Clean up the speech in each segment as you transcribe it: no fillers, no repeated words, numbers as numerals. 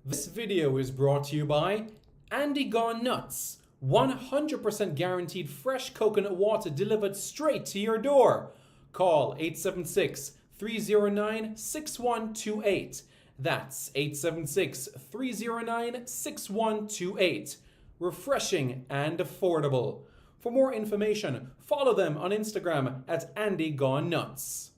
This video is brought to you by Andy Gone Nuts. 100% guaranteed fresh coconut water delivered straight to your door. Call 876 309 6128. That's 876 309 6128. Refreshing and affordable. For more information, follow them on Instagram at Andy Gone Nuts.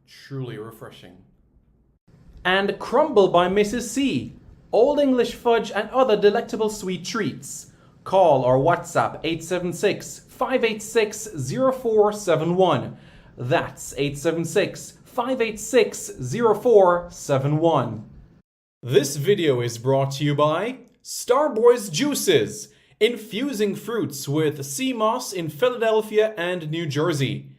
Truly refreshing. And Crumble by Mrs. C. Old English fudge and other delectable sweet treats. Call or WhatsApp 876 586 0471. That's 876 586 0471. This video is brought to you by Starboy's Juices, infusing fruits with sea moss in Philadelphia and New Jersey.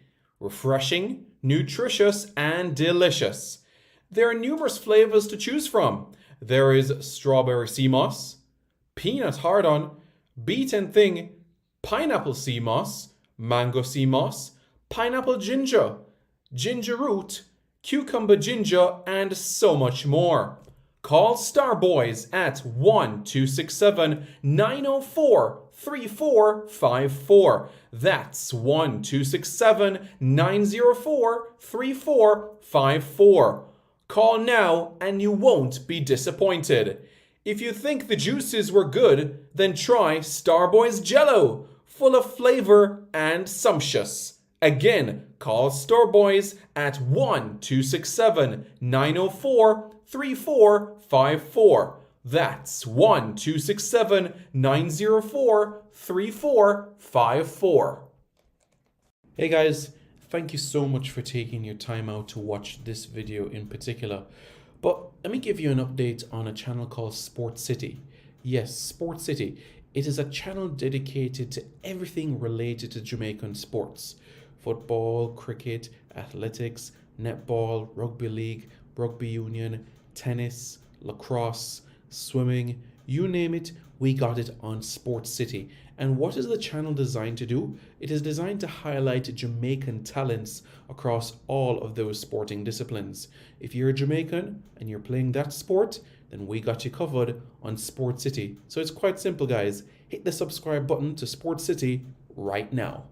Refreshing, nutritious, and delicious. There are numerous flavors to choose from. There is strawberry sea moss, peanut hard-on, beaten thing, pineapple sea moss, mango sea moss, pineapple ginger, ginger root, cucumber ginger, and so much more. Call Starboys at 1-267-904-3454. That's 1-267-904-3454. Call now and you won't be disappointed. If you think the juices were good, then try Starboy's Jello, full of flavor and sumptuous. Again, call Starboys at 1-267-904-3454. That's 1-267-904-3454. Hey guys, thank you so much for taking your time out to watch this video in particular. But let me give you an update on a channel called Sport City. Yes, Sport City. It is a channel dedicated to everything related to Jamaican sports. Football, cricket, athletics, netball, rugby league, rugby union, tennis, lacrosse, swimming, you name it, we got it on Sport City. And what is the channel designed to do? It is designed to highlight Jamaican talents across all of those sporting disciplines. If you're a Jamaican and you're playing that sport, then we got you covered on Sport City. So it's quite simple, guys. Hit the subscribe button to Sport City right now.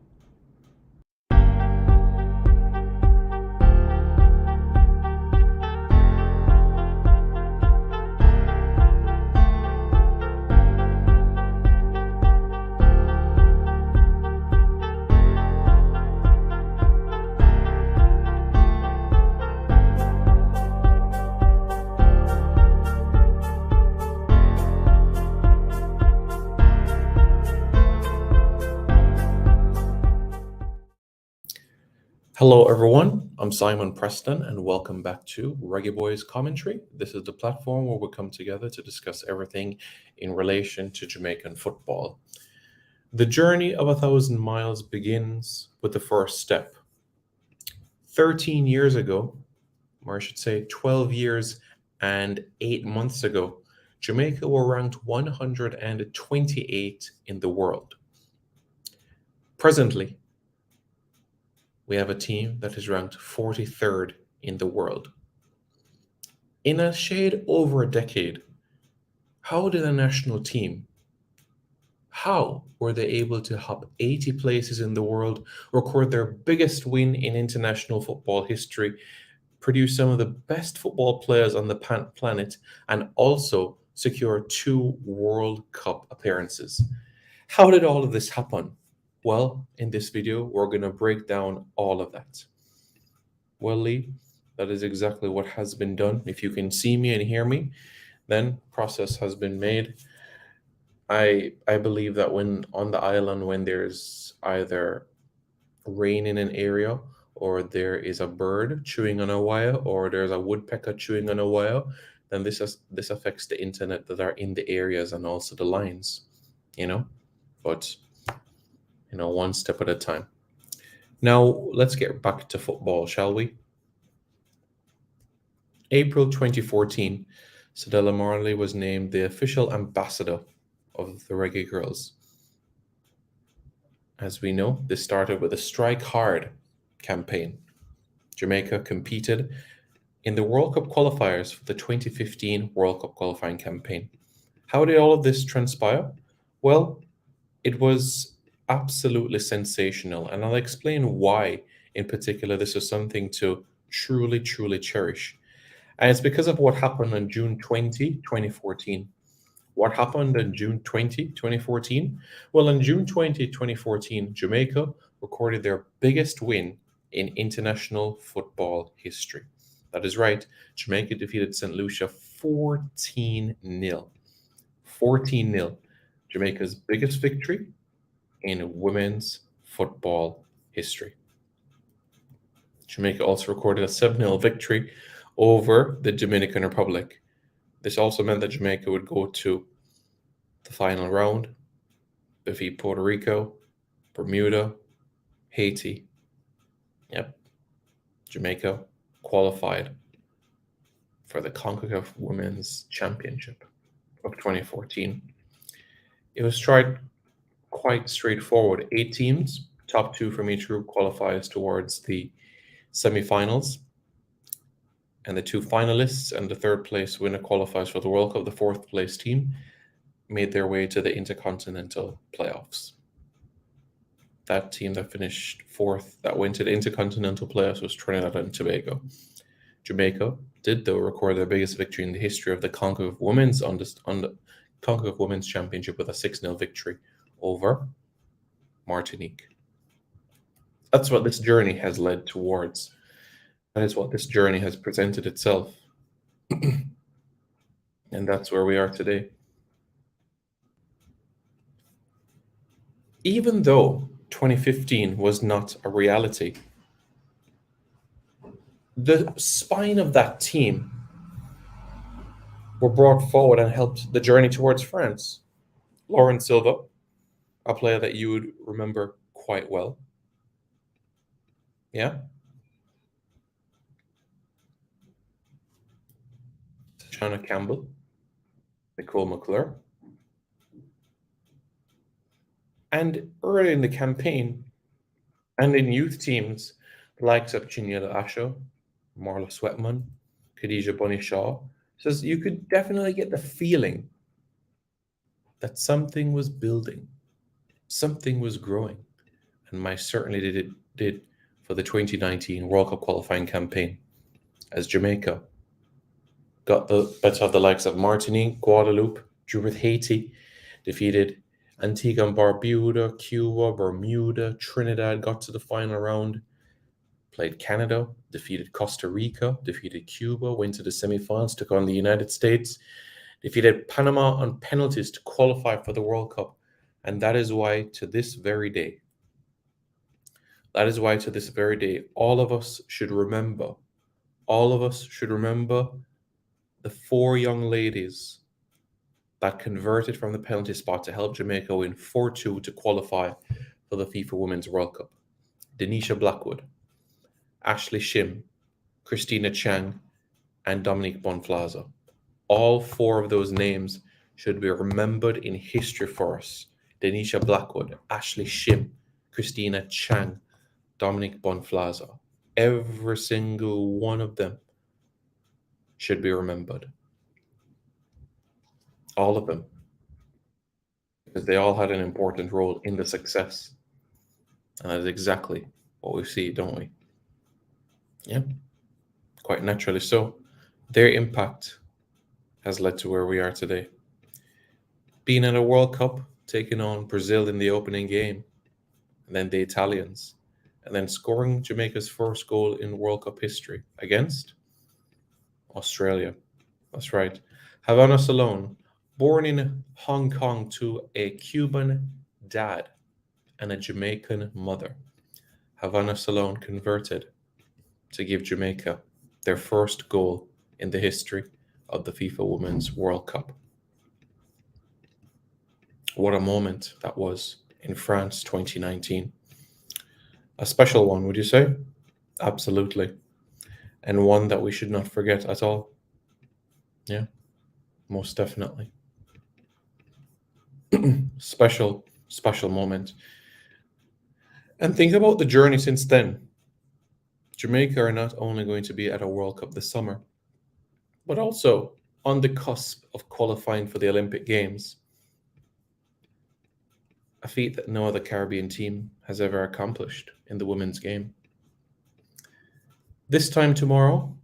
Hello everyone, I'm Simon Preston and welcome back to Reggae Boyz Commentary. This is the platform where we come together to discuss everything in relation to Jamaican football. The journey of 1,000 miles begins with the first step. 13 years ago, or I should say 12 years and 8 months ago, Jamaica were ranked 128 in the world. Presently, we have a team that is ranked 43rd in the world. In a shade over a decade, how did a national team, how were they able to hop 80 places in the world, record their biggest win in international football history, produce some of the best football players on the planet, and also secure 2 World Cup appearances? How did all of this happen? Well, in this video, we're going to break down all of that. Well, Lee, that is exactly what has been done. If you can see me and hear me, then process has been made. I believe that when on the island, when there's either rain in an area, or there is a bird chewing on a wire, or there's a woodpecker chewing on a wire, then this affects the internet that are in the areas and also the lines, but one step at a time. Now, let's get back to football, shall we? April 2014, Sadella Marley was named the official ambassador of the Reggae Girls. As we know, this started with a Strike Hard campaign. Jamaica competed in the World Cup qualifiers for the 2015 World Cup qualifying campaign. How did all of this transpire? Well, it was absolutely sensational, and I'll explain why, in particular, this is something to truly, truly cherish. And it's because of what happened on June 20, 2014. What happened on June 20, 2014? Well, on June 20, 2014, Jamaica recorded their biggest win in international football history. That is right, Jamaica defeated St. Lucia 14-0. 14-0. Jamaica's biggest victory in women's football history. Jamaica also recorded a 7-0 victory over the Dominican Republic. This also meant that Jamaica would go to the final round, defeat Puerto Rico, Bermuda, Haiti. Yep, Jamaica qualified for the CONCACAF Women's Championship of 2014. It was tried quite straightforward. 8 teams, top 2 from each group, qualifies towards the semifinals. And the 2 finalists and the 3rd place winner qualifies for the World Cup. The 4th place team made their way to the Intercontinental playoffs. That team that finished 4th, that went to the Intercontinental playoffs, was Trinidad and Tobago. Jamaica did, though, record their biggest victory in the history of the CONCACAF Women's on the CONCACAF Women's Championship with a 6-0 victory over Martinique. That's what this journey has led towards. That is what this journey has presented itself. And that's where we are today. Even though 2015 was not a reality, the spine of that team were brought forward and helped the journey towards France. Lauren Silva, a player that you would remember quite well. Yeah? Shanna Campbell, Nicole McClure. And early in the campaign, and in youth teams, the likes of Chinyela Asho, Marla Sweatman, Khadija Bunny Shaw, says you could definitely get the feeling that something was building, something was growing. And I certainly did for the 2019 World Cup qualifying campaign, as Jamaica got the better of the likes of Martinique, Guadeloupe, drew with Haiti, defeated Antigua and Barbuda, Cuba, Bermuda, Trinidad, got to the final round, played Canada, defeated Costa Rica, defeated Cuba, went to the semifinals, took on the United States, defeated Panama on penalties to qualify for the World Cup. And that is why to this very day, all of us should remember the 4 young ladies that converted from the penalty spot to help Jamaica win 4-2 to qualify for the FIFA Women's World Cup. Denisha Blackwood, Ashley Shim, Christina Chang, and Dominique Bonflaza. All 4 of those names should be remembered in history for us. Denisha Blackwood, Ashley Shim, Christina Chang, Dominique Bonflaza. Every single one of them should be remembered. All of them. Because they all had an important role in the success. And that is exactly what we see, don't we? Yeah, quite naturally so. Their impact has led to where we are today. Being in a World Cup, taking on Brazil in the opening game, and then the Italians, and then scoring Jamaica's first goal in World Cup history against Australia. That's right. Havana Salone, born in Hong Kong to a Cuban dad and a Jamaican mother. Havana Salone converted to give Jamaica their first goal in the history of the FIFA Women's World Cup. What a moment that was in France 2019. A special one, would you say? Absolutely. And one that we should not forget at all. Yeah, most definitely. Special, special moment. And think about the journey since then. Jamaica are not only going to be at a World Cup this summer, but also on the cusp of qualifying for the Olympic Games, a feat that no other Caribbean team has ever accomplished in the women's game. This time tomorrow,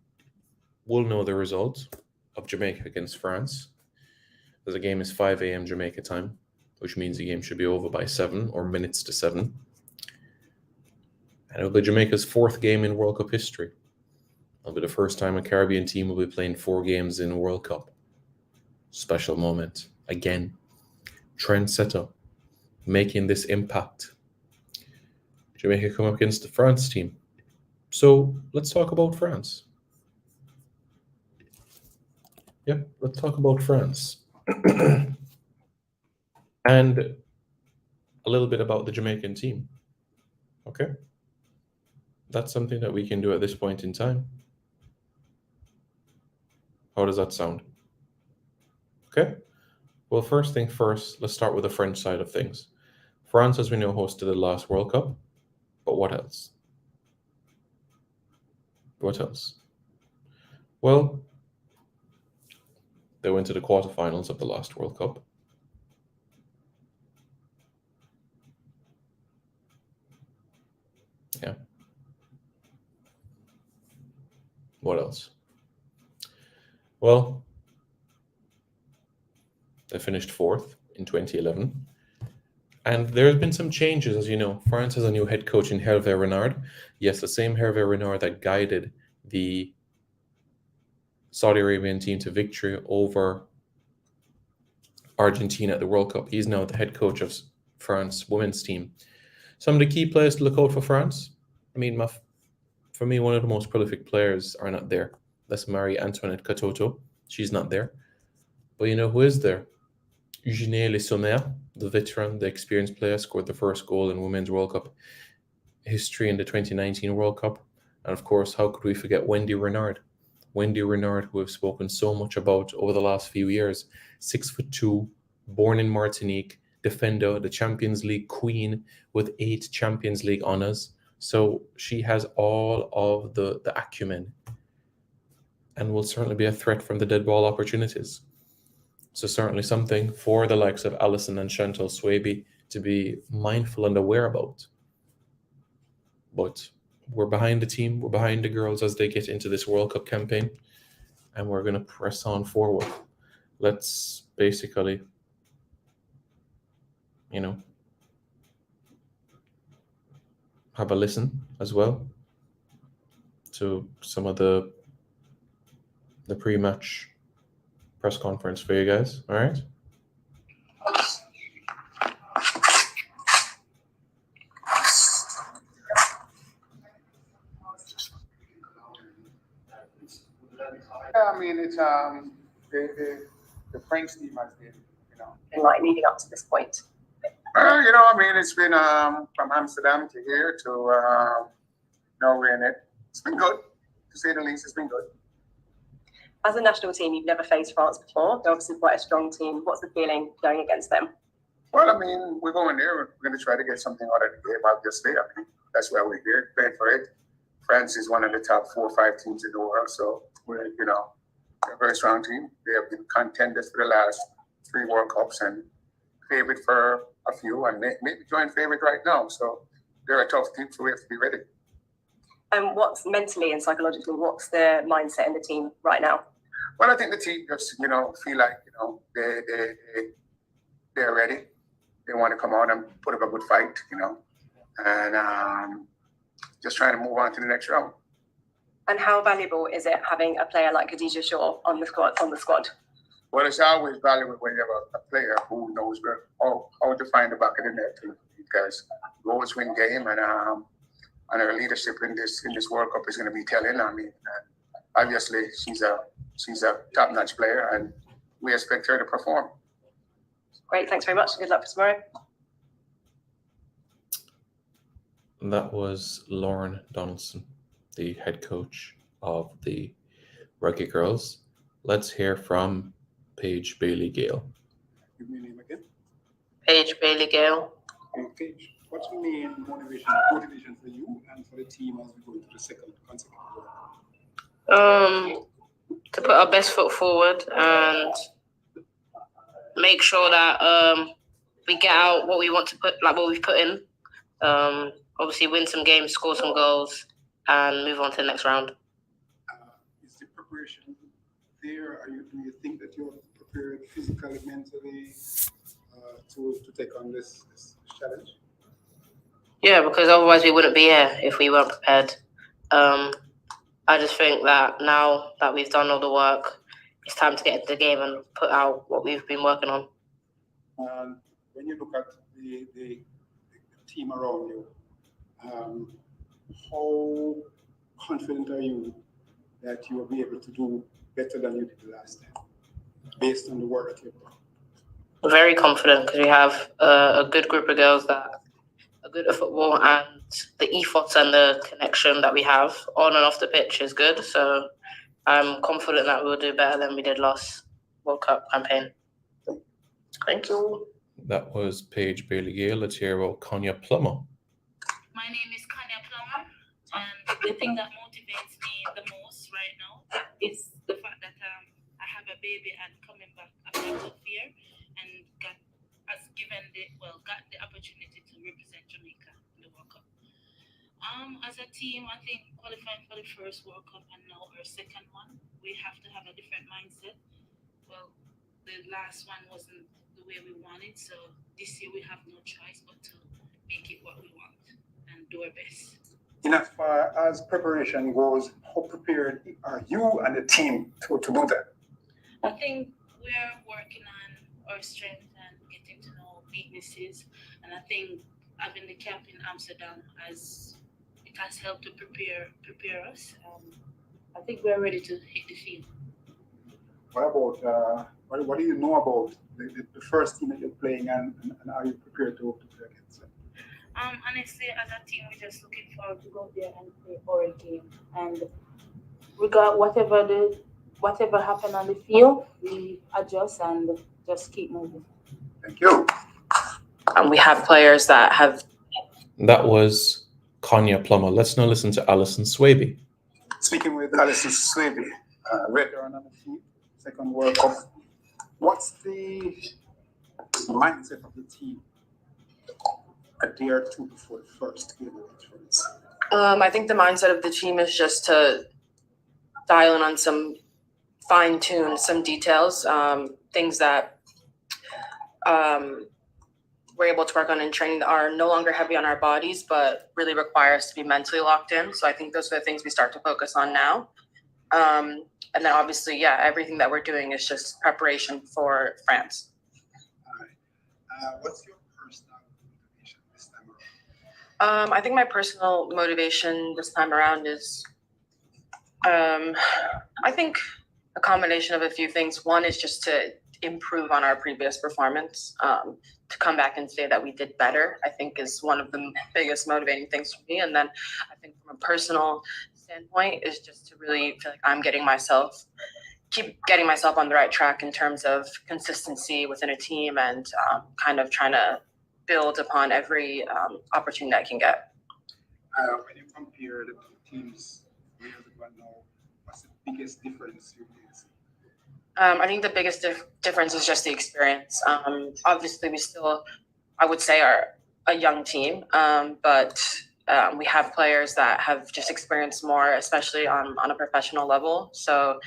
we'll know the result of Jamaica against France, as the game is 5 a.m. Jamaica time, which means the game should be over by 7 or minutes to 7. And it'll be Jamaica's 4th game in World Cup history. It'll be the first time a Caribbean team will be playing 4 games in a World Cup. Special moment. Again, trendsetter, making this impact. Jamaica come up against the France team. So let's talk about France. Yeah, let's talk about France. And a little bit about the Jamaican team. Okay? That's something that we can do at this point in time. How does that sound? Okay? Well, first thing first, let's start with the French side of things. France, as we know, hosted the last World Cup. But what else? What else? Well, they went to the quarterfinals of the last World Cup. Yeah. What else? Well, they finished 4th in 2011. And there's been some changes, as you know. France has a new head coach in Hervé Renard. Yes, the same Hervé Renard that guided the Saudi Arabian team to victory over Argentina at the World Cup. He's now the head coach of France women's team. Some of the key players to look out for France. I mean, for me, one of the most prolific players are not there. That's Marie-Antoinette Katoto. She's not there. But you know who is there? Eugénie Le Sommer, the veteran, the experienced player, scored the first goal in Women's World Cup history in the 2019 World Cup. And of course, how could we forget Wendy Renard? Wendy Renard, who we've spoken so much about over the last few years. 6'2", born in Martinique, defender, the Champions League queen with 8 Champions League honors. So she has all of the acumen and will certainly be a threat from the dead ball opportunities. So certainly something for the likes of Alison and Chantal Swaby to be mindful and aware about. But we're behind the team, we're behind the girls as they get into this World Cup campaign, and we're going to press on forward. Let's basically, have a listen as well to some of the pre-match press conference for you guys. All right. I mean, it's the French team has been, and like leading up to this point. I mean, it's been from Amsterdam to here to Norway, and it's been good, to say the least. It's been good. As a national team, you've never faced France before. They're obviously quite a strong team. What's the feeling going against them? Well, I mean, we're going there. We're going to try to get something out of the game, obviously. I mean, that's why we're here, playing for it. France is one of the top 4 or 5 teams in the world, so we're, they're a very strong team. They have been contenders for the last 3 World Cups and favorite for a few, and maybe joint favorite right now. So they're a tough team, so we have to be ready. And what's mentally and psychologically, what's the mindset in the team right now? Well, I think the team just, feel like, they're ready. They want to come out and put up a good fight, and just trying to move on to the next round. And how valuable is it having a player like Khadija Shaw on the squad? Well, it's always valuable when you have a player who knows how to find the back of the net, because goals win game, and her leadership in this World Cup is going to be telling. I mean, obviously she's a top-notch player, and we expect her to perform. Great, thanks very much. Good luck for tomorrow. That was Lauren Donaldson, the head coach of the Reggae Girls. Let's hear from Paige Bailey Gale. Give me your name again. Paige Bailey Gale. Okay. What's the main motivation for you and for the team as we go into the second consecutive World Cup? To put our best foot forward and make sure that we get out what we want to put, like what we've put in. Obviously, win some games, score some goals, and move on to the next round. Is the preparation there? Do you think that you're prepared physically, mentally to take on this challenge? Yeah, because otherwise we wouldn't be here if we weren't prepared. I just think that now that we've done all the work, it's time to get into the game and put out what we've been working on. When you look at the team around you, how confident are you that you will be able to do better than you did the last time, based on the work that you've done? We're very confident because we have a good group of girls that are good at football, and the ethos and the connection that we have on and off the pitch is good. So I'm confident that we'll do better than we did last World Cup campaign. Thank you. That was Paige Bailey Gale. Let's hear about Konya Plummer. My name is Konya Plummer, and the thing that motivates me the most right now is the fact that I have a baby and coming back after a tough year and got the opportunity to represent Jamaica in the World Cup. As a team, I think qualifying for the first World Cup and now our second one, we have to have a different mindset. Well, the last one wasn't the way we wanted, so this year we have no choice but to make it what we want and do our best. In as far as preparation goes, how prepared are you and the team to do that? I think we're working on our strength and getting to know weaknesses, and I think having the camp in Amsterdam has helped to prepare us. I think we're ready to hit the field. What about what do you know about the first team that you're playing, and are you prepared to play against them? Honestly, as a team, we're just looking forward to go there and play our game. And regard whatever happened on the field, we adjust and just keep moving. Thank you. And we have players that have. That was Konya Plummer. Let's now listen to Alison Swaby. Speaking with Alison Swaby, veteran on the team, second World Cup. What's the mindset of the team a day or two before the first game against France? I think the mindset of the team is just to dial in on some fine-tune some details, things that we're able to work on in training that are no longer heavy on our bodies, but really require us to be mentally locked in. So I think those are the things we start to focus on now. And then obviously, everything that we're doing is just preparation for France. All right. What's your personal motivation this time around? I think my personal motivation this time around is, I think a combination of a few things. One is just to improve on our previous performance. To come back and say that we did better, I think is one of the biggest motivating things for me. And then I think from a personal standpoint is just to really feel like I'm keep getting myself on the right track in terms of consistency within a team and kind of trying to build upon every opportunity I can get. When you compare the two teams, where the one now, what's the biggest difference you can see? I think the biggest difference is just the experience. Obviously, we still, I would say, are a young team, but we have players that have just experienced more, especially on a professional level. So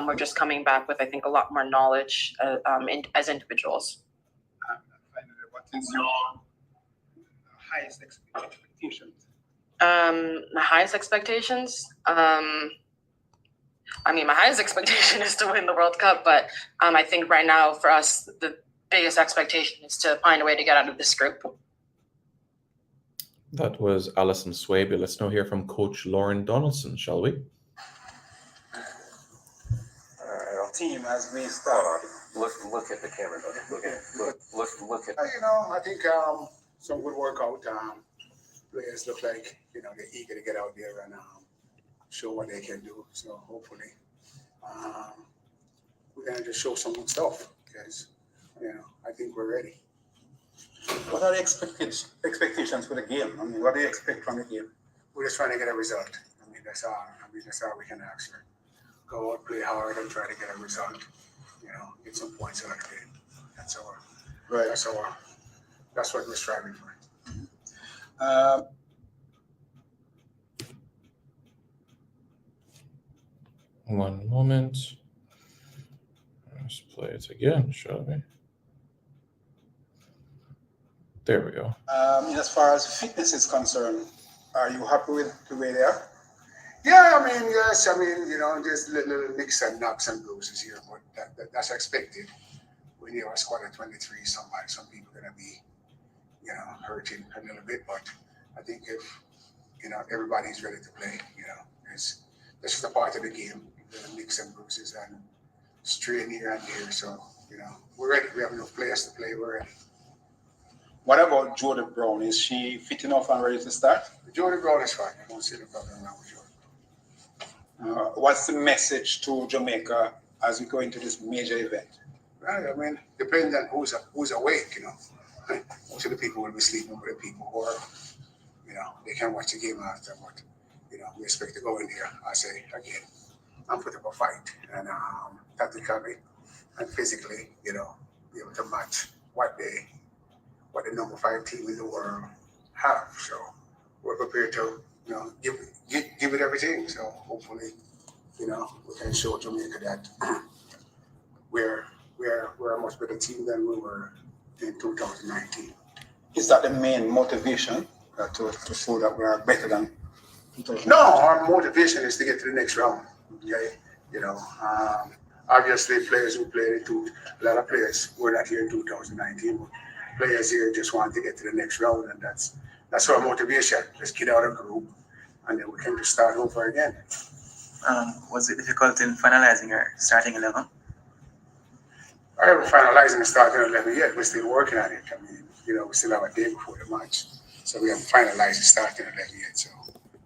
we're just coming back with, I think, a lot more knowledge as individuals. Finally, what is your highest expectations? My highest expectations? My highest expectation is to win the World Cup, but I think right now for us, the biggest expectation is to find a way to get out of this group. That was Alison Swaby. Let's now hear from Coach Lauren Donaldson, shall we? Our team as we start. Look at the camera. Look at. I think some good workout. Players look like they're eager to get out there and show what they can do. So hopefully, we're gonna just show some good stuff because I think we're ready. What are the expectations for the game? I mean, what do you expect from the game? We're just trying to get a result. That's all. That's all we can ask for. Go out, play hard, and try to get a result. Get some points out of it. That's our. Right. That's what we're striving for. One moment. Let's play it again, shall we? There we go. As far as fitness is concerned, are you happy with the way they are? Yeah, yes. Just little nicks and knocks and bruises here, but that's expected. When you have a squad of 23, some people are gonna be, hurting a little bit. But I think if everybody's ready to play, it's this is a part of the game. Little nicks and bruises and strain here and there. So we're ready. We have enough players to play. We're ready. What about Jody Brown? Is she fit enough and ready to start? Jody Brown is fine. I don't see the problem around with Jody. What's the message to Jamaica as we go into this major event? Right. Depends on who's awake. Most of the people will be sleeping, but the people who are, they can watch the game after. But we expect to go in there. I say again, and put up a fight, and tactically and physically, be able to match what the number 5 team in the world have. So we're prepared to, give it everything. So hopefully, we can show Jamaica that we're a much better team than we were in 2019. Is that the main motivation to show that we are better than 2019? No, our motivation is to get to the next round. Okay, obviously players who played a lot of players were not here in 2019. But players here just want to get to the next round, and that's our motivation. Just get out of the group, and then we can just start over again. Was it difficult in finalizing your starting 11? I haven't finalized the starting 11 yet. We're still working on it. We still have a day before the match, so we haven't finalized the starting 11 yet. So,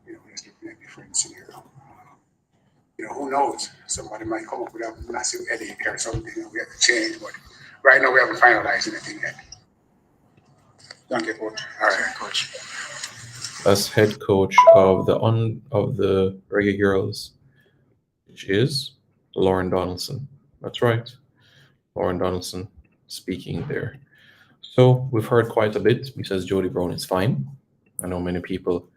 we're just looking at different scenarios. Who knows? Somebody might come up with a massive headache or something, and we have to change. But right now, we haven't finalized anything yet. Thank you, Coach. All right, Coach. As head coach of the Reggae Girls, which is Lauren Donaldson. That's right, Lauren Donaldson speaking there. So we've heard quite a bit. He says Jody Brown is fine. I know many people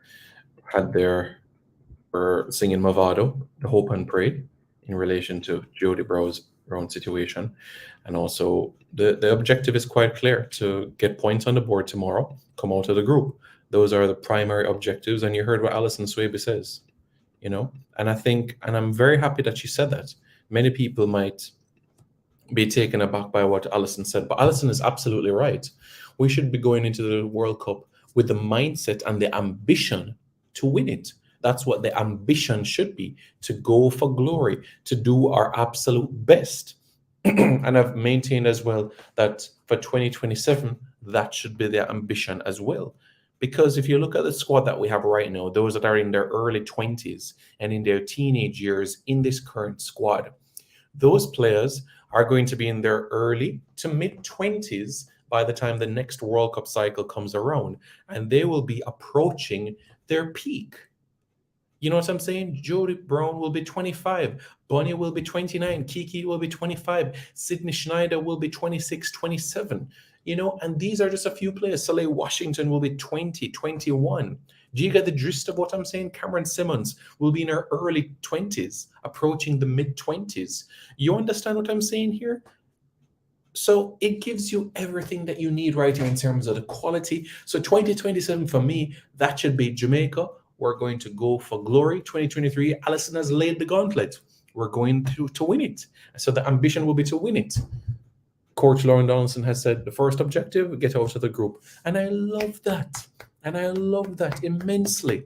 were singing Movado, the hope and pray, in relation to Jody Brown's situation. And also the objective is quite clear: to get points on the board tomorrow, come out of the group. Those are the primary objectives. And you heard what Alison Swaby says, and I'm very happy that she said that. Many people might be taken aback by what Alison said, but Alison is absolutely right. We should be going into the World Cup with the mindset and the ambition to win it. That's what the ambition should be, to go for glory, to do our absolute best. And I've maintained as well that for 2027, that should be the ambition as well. Because if you look at the squad that we have right now, those that are in their early 20s and in their teenage years in this current squad, those players are going to be in their early to mid 20s by the time the next World Cup cycle comes around, and they will be approaching their peak. You know what I'm saying? Jody Brown will be 25. Bonnie will be 29. Kiki will be 25. Sydney Schneider will be 26, 27. And these are just a few players. Soleil Washington will be 20, 21. Do you get the gist of what I'm saying? Cameron Simmons will be in her early 20s, approaching the mid 20s. You understand what I'm saying here? So it gives you everything that you need right here in terms of the quality. So 2027 for me, that should be Jamaica. We're going to go for glory. 2023, Alison has laid the gauntlet. We're going to win it. So the ambition will be to win it. Coach Lauren Donaldson has said the first objective, get out of the group. And I love that. And I love that immensely.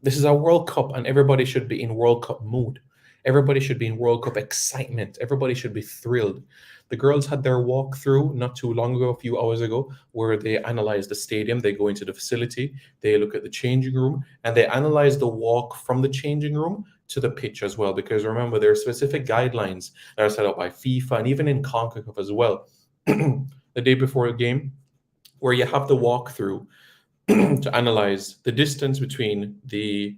This is a World Cup, and everybody should be in World Cup mood. Everybody should be in World Cup excitement. Everybody should be thrilled. The girls had their walkthrough not too long ago, a few hours ago, where they analyze the stadium. They go into the facility, they look at the changing room, and they analyze the walk from the changing room to the pitch as well. Because remember, there are specific guidelines that are set up by FIFA and even in CONCACAF as well. The day before a game, where you have the walkthrough to analyze the distance between the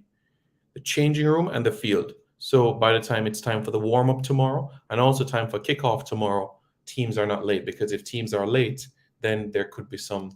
changing room and the field. So by the time it's time for the warm up tomorrow and also time for kickoff tomorrow, teams are not late, because if teams are late, then there could be some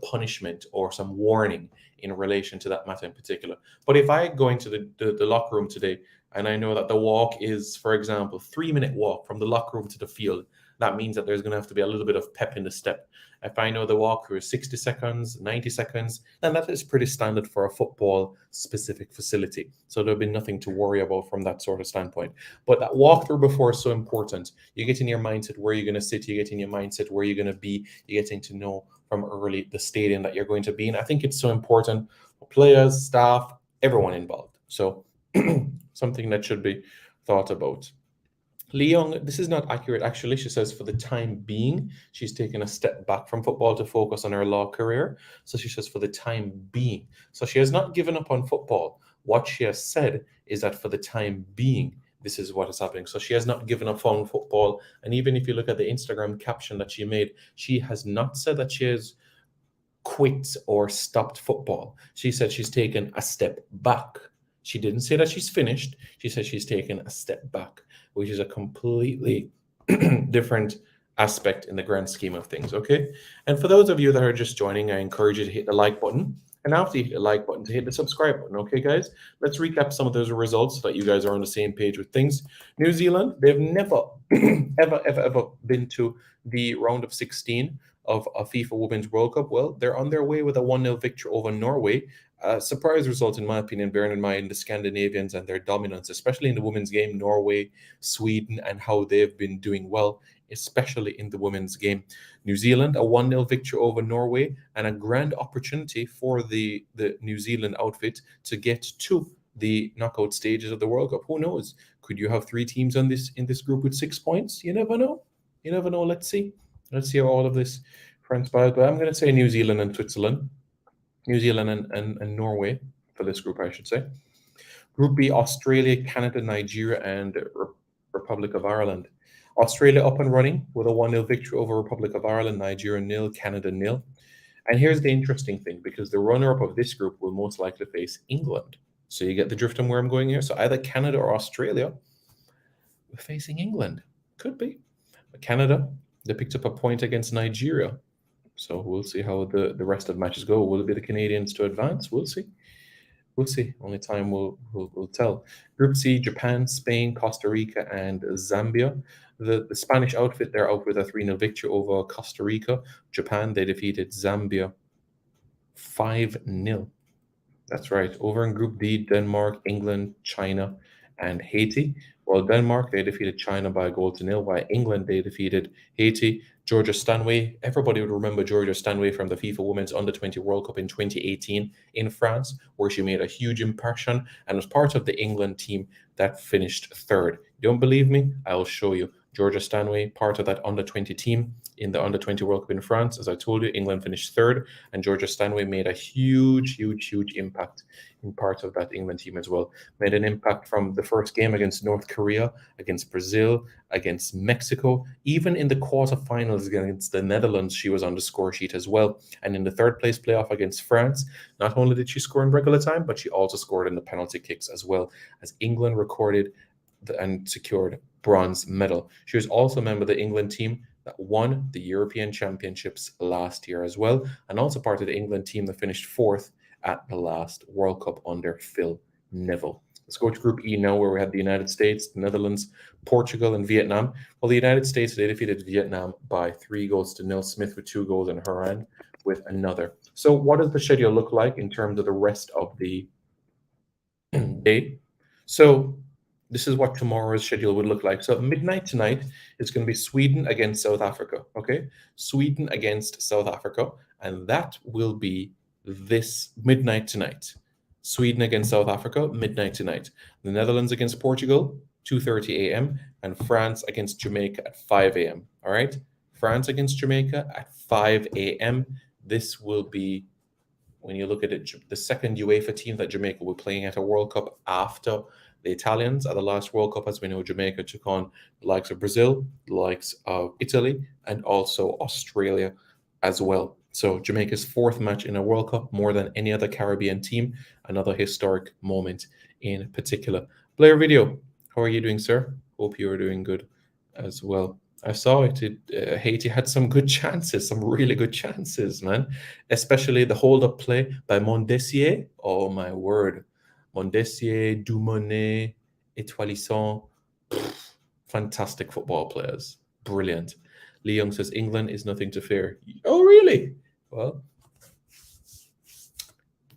punishment or some warning in relation to that matter in particular. But if I go into the locker room today and I know that the walk is, for example, 3-minute walk from the locker room to the field, that means that there's going to have to be a little bit of pep in the step. If I know the walkthrough is 60 seconds, 90 seconds, then that is pretty standard for a football specific facility. So there'll be nothing to worry about from that sort of standpoint. But that walkthrough before is so important. You get in your mindset where you're going to sit, you get in your mindset where you're going to be, you're getting to know from early the stadium that you're going to be in. I think it's so important for players, staff, everyone involved. So something that should be thought about. Leon, this is not accurate actually. She says for the time being, she's taken a step back from football to focus on her law career. So she says for the time being. So she has not given up on football. What she has said is that for the time being, this is what is happening. So she has not given up on football. And even if you look at the Instagram caption that she made, she has not said that she has quit or stopped football. She said she's taken a step back. She didn't say that she's finished. She said she's taken a step back, which is a completely different aspect in the grand scheme of things, okay? And for those of you that are just joining, I encourage you to hit the like button. And after you hit the like button, to hit the subscribe button, okay, guys? Let's recap some of those results so that you guys are on the same page with things. New Zealand, they've never, ever been to the round of 16 of a FIFA Women's World Cup. Well, they're on their way with a 1-0 victory over Norway. Surprise result, in my opinion, bearing in mind the Scandinavians and their dominance, especially in the women's game, Norway, Sweden, and how they've been doing well, especially in the women's game. New Zealand, a 1-0 victory over Norway, and a grand opportunity for the New Zealand outfit to get to the knockout stages of the World Cup. Who knows? Could you have 3 teams in this group with 6 points? You never know. You never know. Let's see. Let's see how all of this transpires. But I'm going to say New Zealand and Switzerland. New Zealand and Norway for this group, I should say. Group B, Australia, Canada, Nigeria, and Republic of Ireland. Australia up and running with a 1-0 victory over Republic of Ireland, Nigeria 0, Canada 0. And here's the interesting thing, because the runner-up of this group will most likely face England. So you get the drift on where I'm going here. So either Canada or Australia, we're facing England. Could be. But Canada, they picked up a point against Nigeria. So we'll see how the rest of the matches go. Will it be the Canadians to advance? We'll see. We'll see. Only time will tell. Group C, Japan, Spain, Costa Rica, and Zambia. The Spanish outfit, they're out with a 3-0 victory over Costa Rica. Japan, they defeated Zambia 5-0. That's right. Over in Group D, Denmark, England, China, and Haiti. Well, Denmark, they defeated China by a 0-0, while England, they defeated Haiti. Georgia Stanway, everybody would remember Georgia Stanway from the FIFA Women's Under-20 World Cup in 2018 in France, where she made a huge impression and was part of the England team that finished 3rd. You don't believe me? I'll show you. Georgia Stanway, part of that Under-20 team in the Under-20 World Cup in France. As I told you, England finished 3rd, and Georgia Stanway made a huge impact in part of that England team as well. Made an impact from the first game against North Korea, against Brazil, against Mexico. Even in the quarterfinals against the Netherlands, she was on the score sheet as well. And in the 3rd place playoff against France, not only did she score in regular time, but she also scored in the penalty kicks as well, as England recorded and secured bronze medal. She was also a member of the England team that won the European Championships last year as well, and also part of the England team that finished 4th at the last World Cup under Phil Neville. Let's go to Group E now, where we have the United States, the Netherlands, Portugal, and Vietnam. Well, the United States, they defeated Vietnam by 3-0. Smith with 2 goals and Horan with another. So what does the schedule look like in terms of the rest of the day? So this is what tomorrow's schedule would look like. So at midnight tonight, it's going to be Sweden against South Africa, okay? Sweden against South Africa, and that will be this midnight tonight. Sweden against South Africa, midnight tonight. The Netherlands against Portugal, 2:30 a.m., and France against Jamaica at 5 a.m., all right? France against Jamaica at 5 a.m. This will be, when you look at it, the second UEFA team that Jamaica will be playing at a World Cup after the Italians. At the last World Cup, as we know, Jamaica took on the likes of Brazil, the likes of Italy, and also Australia as well. So Jamaica's fourth match in a World Cup, more than any other Caribbean team. Another historic moment in particular. Blair Video, how are you doing, sir? Hope you are doing good as well. I saw it. Haiti had some good chances, some really good chances, man. Especially the hold-up play by Mondessier. Oh my word, Mondessier, Dumonet, Etoilisson, fantastic football players. Brilliant. Lee Young says England is nothing to fear. Oh, really? Well,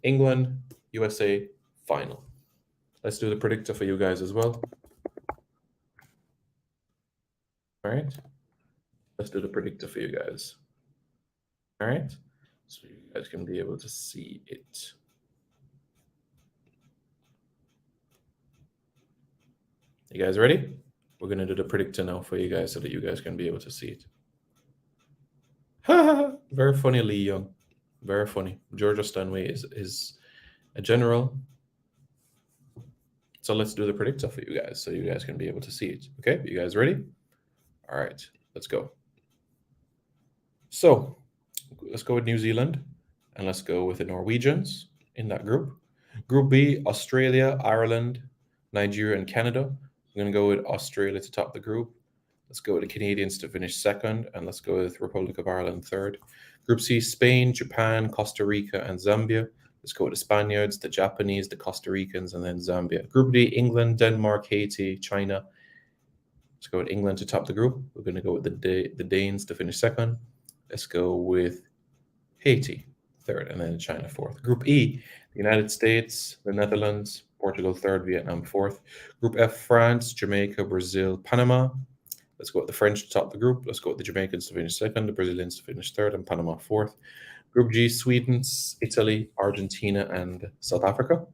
England, USA final. Let's do the predictor for you guys as well. All right. Let's do the predictor for you guys. All right. So you guys can be able to see it. You guys ready? We're going to do the predictor now for you guys so that you guys can be able to see it. Very funny, Lee Young. Very funny. Georgia Stanway is a general. So let's do the predictor for you guys so you guys can be able to see it. Okay, you guys ready? All right, let's go. So let's go with New Zealand and let's go with the Norwegians in that group. Group B, Australia, Ireland, Nigeria, and Canada. I'm going to go with Australia to top the group. Let's go with the Canadians to finish second, and let's go with Republic of Ireland third. Group C, Spain, Japan, Costa Rica, and Zambia. Let's go with the Spaniards, the Japanese, the Costa Ricans, and then Zambia. Group D, England, Denmark, Haiti, China. Let's go with England to top the group. We're going to go with the Danes to finish second. Let's go with Haiti third, and then China fourth. Group E, the United States, the Netherlands, Portugal third, Vietnam fourth. Group F, France, Jamaica, Brazil, Panama. Let's go with the French to top the group. Let's go with the Jamaicans to finish second, the Brazilians to finish third, and Panama fourth. Group G, Sweden, Italy, Argentina, and South Africa.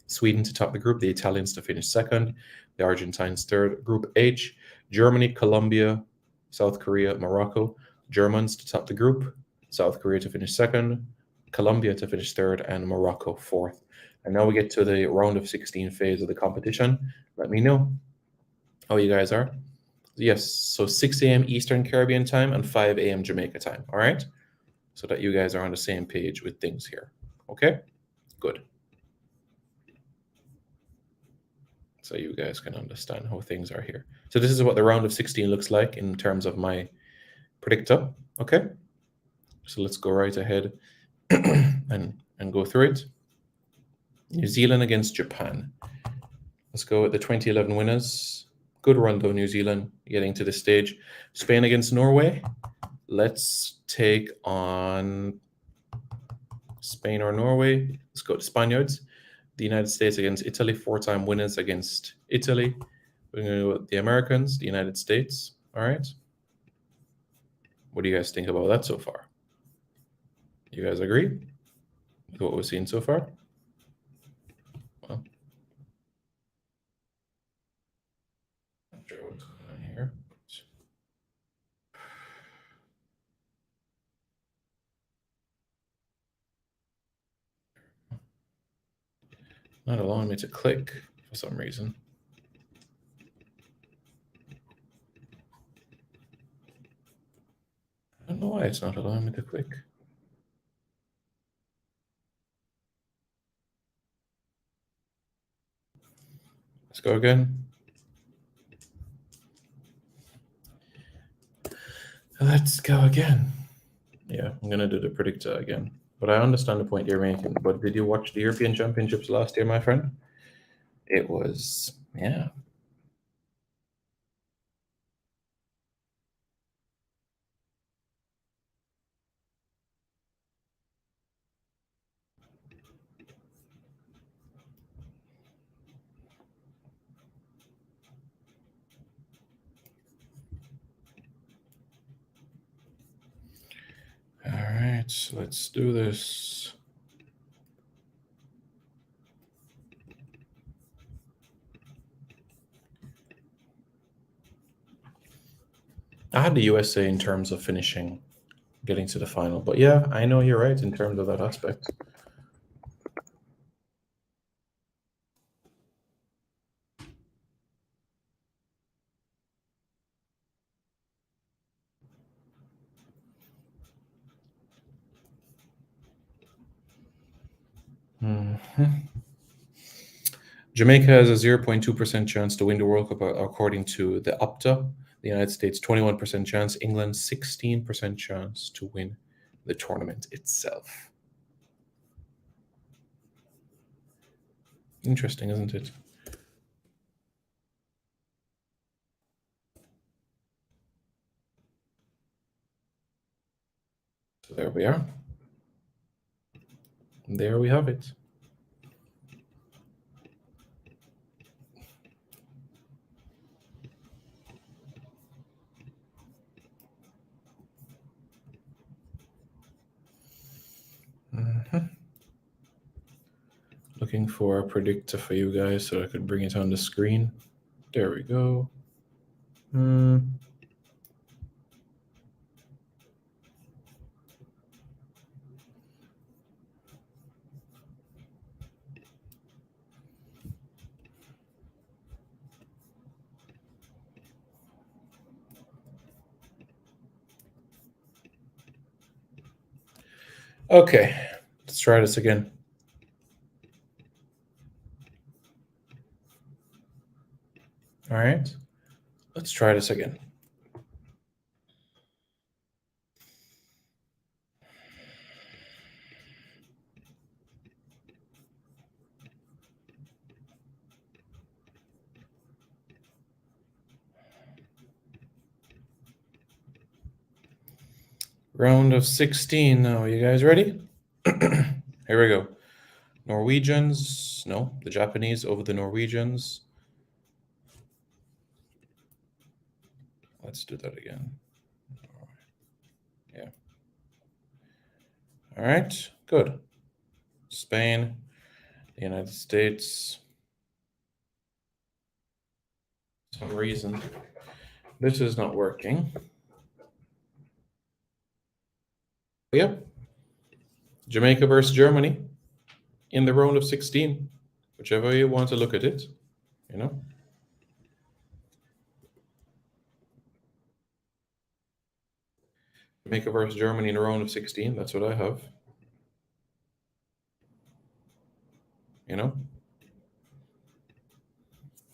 Sweden to top the group, the Italians to finish second, the Argentines third. Group H, Germany, Colombia, South Korea, Morocco. Germans to top the group, South Korea to finish second, Colombia to finish third, and Morocco fourth. And now we get to the round of 16 phase of the competition. Let me know how you guys are. Yes, so 6 a.m. Eastern Caribbean time and 5 a.m. Jamaica time, all right? So that you guys are on the same page with things here, okay? Good. So you guys can understand how things are here. So this is what the round of 16 looks like in terms of my predictor, okay? So let's go right ahead and go through it. New Zealand against Japan. Let's go with the 2011 winners. Good run though, New Zealand, getting to this stage. Spain against Norway. Let's take on Spain or Norway. Let's go to Spaniards. The United States against Italy, four-time winners against Italy. We're going to go with the Americans, the United States. All right. What do you guys think about that so far? You guys agree with what we've seen so far? Well, not sure what's going on here. Not allowing me to click for some reason. I don't know why it's not allowing me to click. Let's go again. Let's go again. Yeah, I'm gonna do the predictor again. But I understand the point you're making. But did you watch the European Championships last year, my friend? It was, yeah. All right, so let's do this. I had the USA in terms of finishing, getting to the final. But yeah, I know you're right in terms of that aspect. Jamaica has a 0.2% chance to win the World Cup according to the Opta. The United States 21% chance. England 16% chance to win the tournament itself. Interesting, isn't it? So there we are. There we have it. Looking for a predictor for you guys so I could bring it on the screen. There we go. Okay, let's try this again. All right, let's try this again. Round of 16 now. You guys ready? Here we go. Norwegians. No, the Japanese over the Norwegians. Let's do that again. Yeah. All right, good. Spain, the United States. For some reason, this is not working. Yep. Jamaica versus Germany in the round of 16, whichever you want to look at it, you know. Jamaica versus Germany in the round of 16, that's what I have. You know?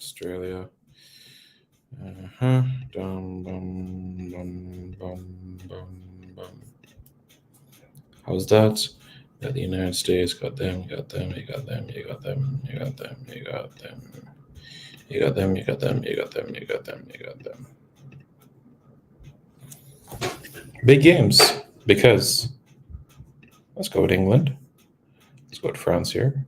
Australia. Dum, bum, bum, bum, bum, bum. How's that? Got the United States, got them, you got them, you got them, you got them, you got them, you got them. You got them, you got them, you got them, you got them, you got them. Big games, because let's go with England. Let's go with France here.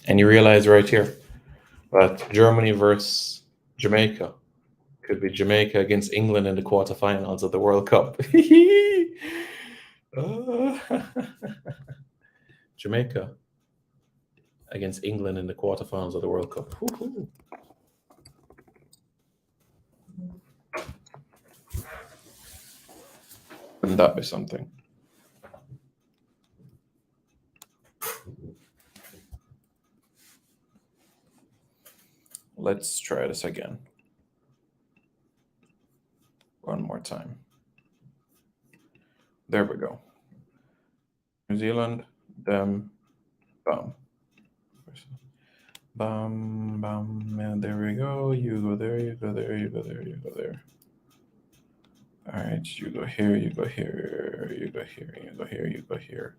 And you realize right here that Germany versus Jamaica could be Jamaica against England in the quarterfinals of the World Cup. Jamaica against England in the quarterfinals of the World Cup. Woo-hoo. Wouldn't that be something? Let's try this again. One more time. There we go. New Zealand, them, bum. Bum, bum, and there we go. You go there, you go there, you go there, you go there. All right, you go here, you go here, you go here, you go here, you go here.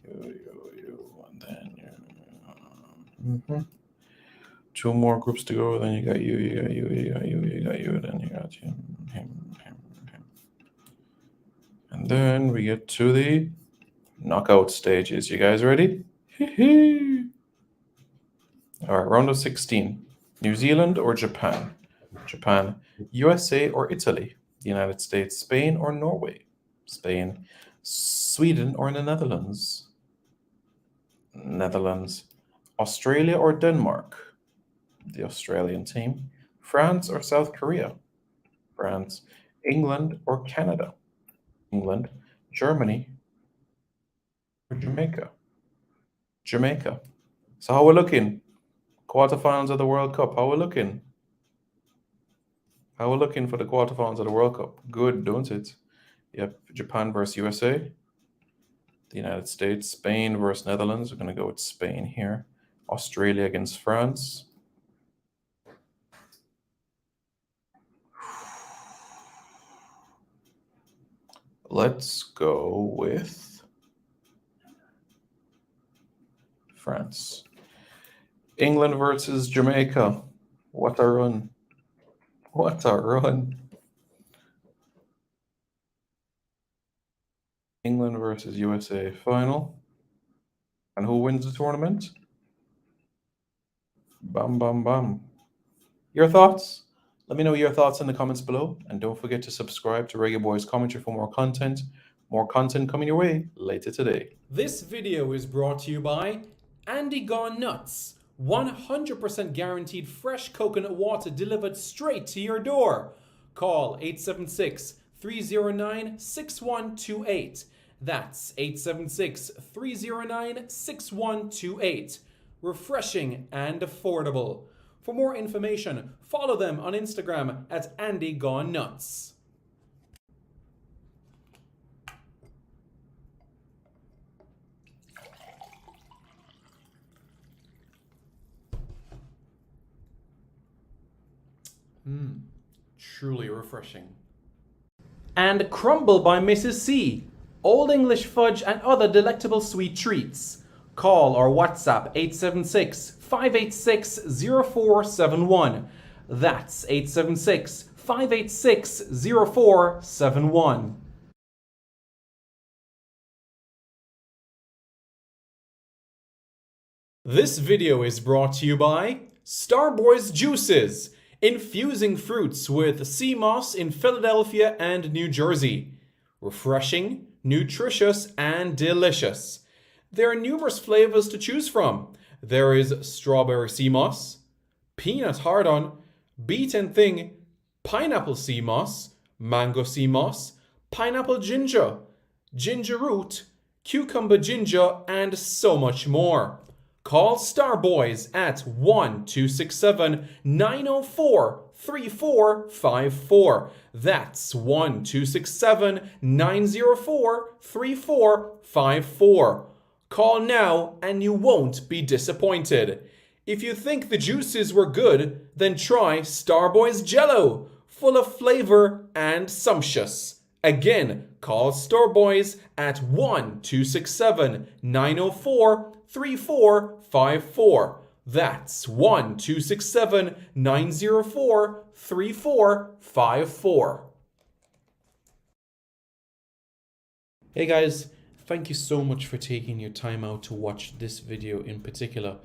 You, and then you. Two more groups to go, then you got you, you got you, you got you, you got you, then you got him. And then we get to the knockout stages. You guys ready? All right, round of 16. New Zealand or Japan? Japan, USA or Italy? The United States, Spain or Norway? Spain, Sweden or the Netherlands? Netherlands, Australia or Denmark? The Australian team. France or South Korea? France, England or Canada? England, Germany or Jamaica? Jamaica. So how we looking? Quarterfinals of the World Cup. How we looking? How we looking for the quarterfinals of the World Cup? Good, don't it? Yep, Japan versus USA. The United States, Spain versus Netherlands. We're going to go with Spain here. Australia against France. Let's go with France. England versus Jamaica. What a run. What a run. England versus USA final. And who wins the tournament? Bam, bam, bam. Your thoughts? Let me know your thoughts in the comments below. And don't forget to subscribe to Reggae Boyz Commentary for more content. More content coming your way later today. This video is brought to you by Andy Gone Nuts. 100% guaranteed fresh coconut water delivered straight to your door. Call 876-309-6128. That's 876-309-6128. Refreshing and affordable. For more information, follow them on Instagram at Andy Gone Nuts. Truly refreshing. And Crumble by Mrs. C. Old English fudge and other delectable sweet treats. Call or WhatsApp 876-586-0471. That's 876-586-0471. This video is brought to you by Starboy's Juices. Infusing fruits with sea moss in Philadelphia and New Jersey. Refreshing, nutritious, and delicious. There are numerous flavors to choose from. There is strawberry sea moss, peanut hard-on, beet and thing, pineapple sea moss, mango sea moss, pineapple ginger, ginger root, cucumber ginger, and so much more. Call Starboyz at 1-267-904-3454. That's 1-267-904-3454. Call now and you won't be disappointed. If you think the juices were good, then try Starboyz Jello, full of flavor and sumptuous. Again, call Starboyz at 1-267-904-3454. That's 1-267-904-3454. Hey guys, thank you so much for taking your time out to watch this video in particular.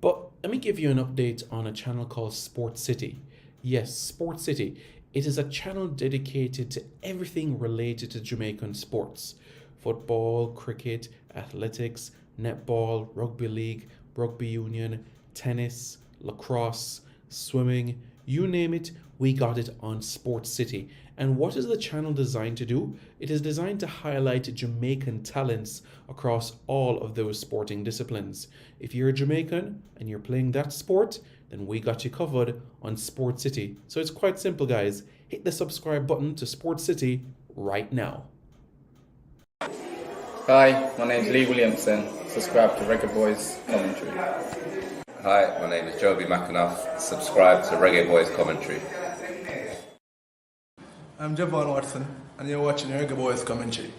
But let me give you an update on a channel called Sport City. Yes, Sport City. It is a channel dedicated to everything related to Jamaican sports. Football, cricket, athletics, netball, rugby league, rugby union, tennis, lacrosse, swimming, you name it, we got it on Sport City. And what is the channel designed to do? It is designed to highlight Jamaican talents across all of those sporting disciplines. If you're a Jamaican and you're playing that sport, then we got you covered on Sport City. So it's quite simple, guys. Hit the subscribe button to Sport City right now. Hi, my name is Lee Williamson. Subscribe to Reggae Boyz Commentary. Hi, my name is Joby McAnuff. Subscribe to Reggae Boyz Commentary. I'm Javon Watson, and you're watching Reggae Boyz Commentary.